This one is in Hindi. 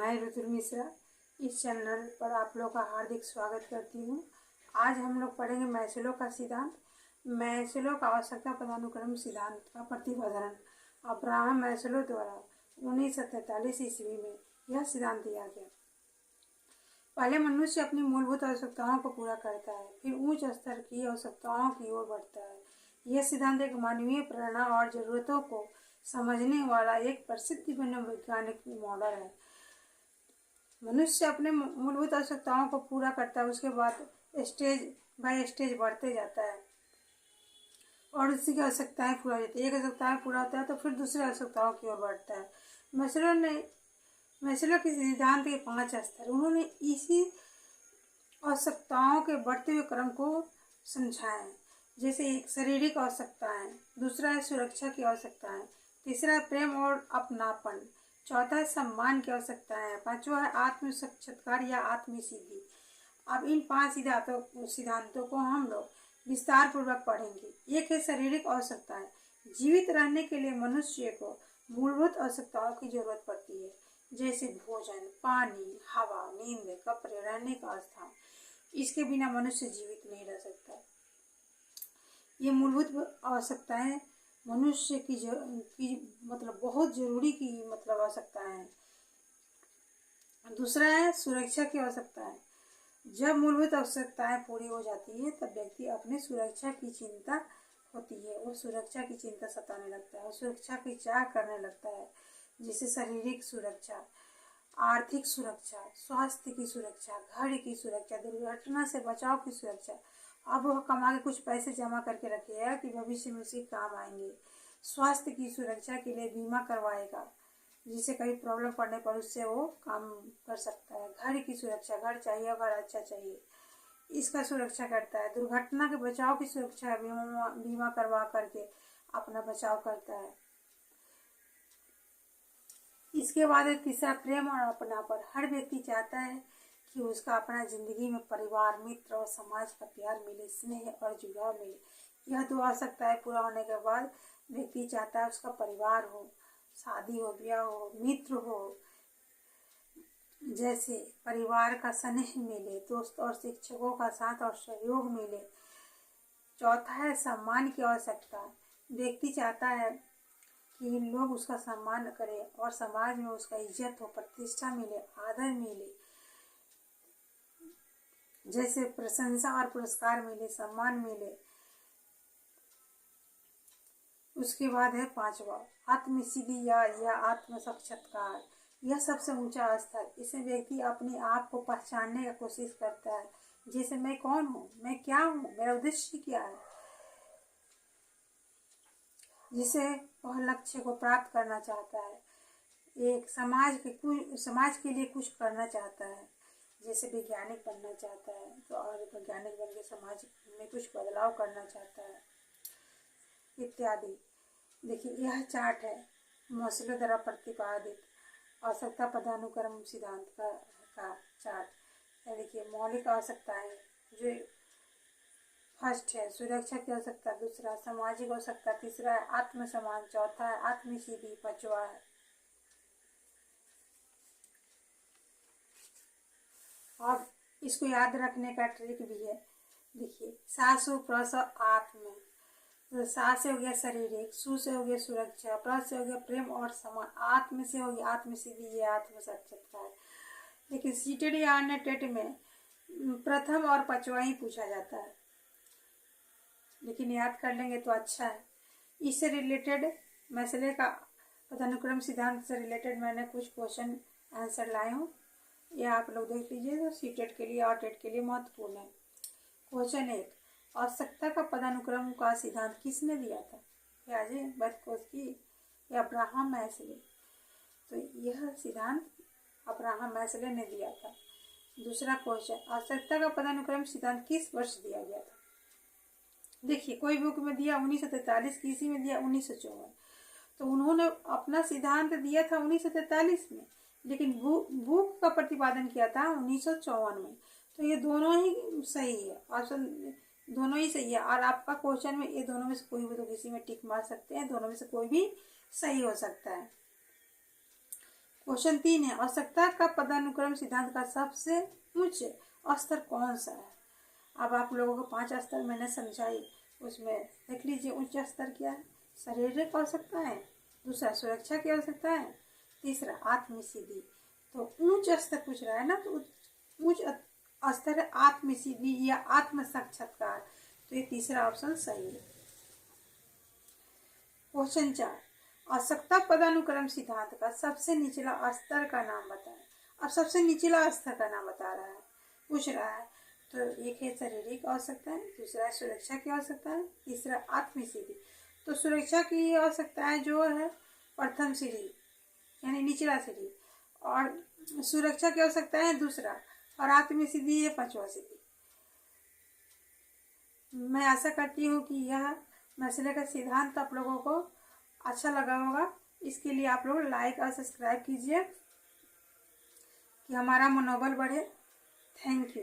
मैं ऋतु मिश्रा इस चैनल पर आप लोग का हार्दिक स्वागत करती हूँ। आज हम लोग पढ़ेंगे मैस्लो का सिद्धांत। मैस्लो का आवश्यकता पदानुक्रम सिद्धांत का प्रतिपादन अब्राहम मैस्लो द्वारा 1943 ईस्वी में यह सिद्धांत दिया गया। पहले मनुष्य अपनी मूलभूत आवश्यकताओं को पूरा करता है, फिर उच्च स्तर की आवश्यकताओं की ओर बढ़ता है। यह सिद्धांत एक मानवीय प्रेरणा और जरूरतों को समझने वाला एक प्रसिद्ध मनोवैज्ञानिक मॉडल है। मनुष्य अपने मूलभूत आवश्यकताओं को पूरा करता है, उसके बाद स्टेज बाय स्टेज बढ़ते जाता है और उसी की आवश्यकताएं पूरा हो जाती है। एक आवश्यकताएं पूरा होता है तो फिर दूसरी आवश्यकताओं की ओर बढ़ता है। मैस्लो के सिद्धांत के 5 स्तर, उन्होंने इसी आवश्यकताओं के बढ़ते हुए क्रम को समझाया है। जैसे एक शारीरिक आवश्यकताएं, दूसरा है सुरक्षा की आवश्यकताएं, तीसरा है प्रेम और अपनापन, चौथा है सम्मान की आवश्यकता है, पांचवा है आत्म साक्षात्कार या आत्मसिद्धि। अब इन 5 सिद्धांतों को हम लोग विस्तार पूर्वक पढ़ेंगे। एक है शारीरिक आवश्यकताएं। जीवित रहने के लिए मनुष्य को मूलभूत आवश्यकताओं की जरूरत पड़ती है, जैसे भोजन, पानी, हवा, नींद, कपड़े, रहने का स्थान। इसके बिना मनुष्य जीवित नहीं रह सकता। ये मूलभूत आवश्यकताएं मनुष्य की मतलब बहुत जरूरी की मतलब आवश्यकता है। दूसरा है सुरक्षा की आवश्यकताएं। जब मूलभूत आवश्यकताएं पूरी हो जाती है तब व्यक्ति अपने सुरक्षा की चिंता होती है, वो सुरक्षा की चिंता सताने लगता है और सुरक्षा की चाह करने लगता है, जैसे शारीरिक सुरक्षा, आर्थिक सुरक्षा, स्वास्थ्य की सुरक्षा, घर की सुरक्षा, दुर्घटना से बचाव की सुरक्षा। अब वह कमा के कुछ पैसे जमा करके रखेगा कि भविष्य में उसी काम आएंगे। स्वास्थ्य की सुरक्षा के लिए बीमा करवाएगा, जिससे कभी प्रॉब्लम पड़ने पर उससे वो काम कर सकता है। घर की सुरक्षा, घर चाहिए, घर अच्छा चाहिए, इसका सुरक्षा करता है। दुर्घटना के बचाव की सुरक्षा बीमा करवा करके अपना बचाव करता है। इसके बाद है तीसरा प्रेम और अपनापन। हर व्यक्ति चाहता है कि उसका अपना जिंदगी में परिवार, मित्र और समाज का प्यार मिले, स्नेह और जुड़ाव मिले। यह 2 आवश्यकताएं पूरा होने के बाद व्यक्ति चाहता है उसका परिवार हो, शादी हो, ब्याह हो, मित्र हो, जैसे परिवार का स्नेह मिले, दोस्त और शिक्षकों का साथ और सहयोग मिले। चौथा है सम्मान की आवश्यकता। व्यक्ति चाहता है कि लोग उसका सम्मान करें और समाज में उसका इज्जत हो, प्रतिष्ठा मिले, आदर मिले, जैसे प्रशंसा और पुरस्कार मिले, सम्मान मिले। उसके बाद है 5वां आत्मसिद्धि या आत्म साक्षात्कार। यह सबसे ऊंचा स्तर। इसमें व्यक्ति अपने आप को पहचानने की कोशिश करता है, जैसे मैं कौन हूँ, मैं क्या हूँ, मेरा उद्देश्य क्या है, जिसे वह लक्ष्य को प्राप्त करना चाहता है। एक समाज के लिए कुछ करना चाहता है, जैसे वैज्ञानिक बनना चाहता है तो और वैज्ञानिक बन के समाज में कुछ बदलाव करना चाहता है इत्यादि। देखिए यह चार्ट है मैस्लो द्वारा प्रतिपादित आवश्यकता पदानुक्रम सिद्धांत का चार्ट। देखिए मौलिक आवश्यकताएं जो फर्स्ट है सुरक्षा की आवश्यकता, दूसरा सामाजिक आवश्यकता, तीसरा है आत्मसम्मान, चौथा है आत्मसिद्धि, पांचवा है। और इसको याद रखने का ट्रिक भी है। देखिए सा सु प्रसव आत्म, तो सा से हो गया शारीरिक, सु से हो गया सुरक्षा, प्र से हो गया प्रेम और सम्मान, आत्म से हो गया आत्मसिद्धि या आत्म साक्षात्कार। लेकिन सीटेड या अन्य टेट में प्रथम और पांचवा ही पूछा जाता है, लेकिन याद कर लेंगे तो अच्छा है। इससे रिलेटेड मैस्लो का पदानुक्रम सिद्धांत से रिलेटेड मैंने कुछ क्वेश्चन आंसर लाए हूँ, ये आप लोग देख लीजिए, तो सीटेट के लिए और टेट के लिए महत्वपूर्ण है। क्वेश्चन 1, आवश्यकता का पदानुक्रम का सिद्धांत किसने दिया था? बर्कोस्की या अब्राहम मैस्लो? तो यह सिद्धांत अब्राहम मैस्लो ने दिया था। दूसरा क्वेश्चन, आवश्यकता का पदानुक्रम सिद्धांत किस वर्ष दिया गया था? देखिए कोई बुक में दिया 1943, किसी में दिया 1954। तो उन्होंने अपना सिद्धांत दिया था 1943 में, लेकिन बुक का प्रतिपादन किया था 1954 में। तो ये दोनों ही सही है, ऑप्शन दोनों ही सही है। और आपका क्वेश्चन में ये दोनों में से कोई भी, तो किसी में टिक मार सकते हैं, दोनों में से कोई भी सही हो सकता है। क्वेश्चन 3 है, आवश्यकता का पदानुक्रम सिद्धांत का सबसे उच्च स्तर कौन सा है। अब आप लोगों को 5 स्तर मैंने समझाई, उसमें देख लीजिए उच्च स्तर क्या है। शारीरिक आवश्यकता है, दूसरा सुरक्षा की आवश्यकता है, तीसरा आत्मसिद्धि। तो उच्च स्तर पूछ रहा है ना, तो उच्च स्तर है आत्मसिद्धि या आत्म साक्षात्कार। तो ये तीसरा ऑप्शन सही है। क्वेश्चन 4, आवश्यकता पदानुक्रम सिद्धांत का सबसे निचला स्तर का नाम बताएं। अब सबसे निचला स्तर का नाम बता रहा है, पूछ रहा है। तो एक है शारीरिक आवश्यकता है, दूसरा है सुरक्षा की आवश्यकता है, तीसरा आत्मसिद्धि। तो सुरक्षा की आवश्यकता है जो है प्रथम सीढ़ी यानी निचला सीढ़ी, और सुरक्षा की आवश्यकता है दूसरा, और आत्मसिद्धि है 5वां सीढ़ी। मैं आशा करती हूँ कि यह मसले का सिद्धांत आप लोगों को अच्छा लगा होगा। इसके लिए आप लोग लाइक और सब्सक्राइब कीजिए कि हमारा मनोबल बढ़े। Thank you.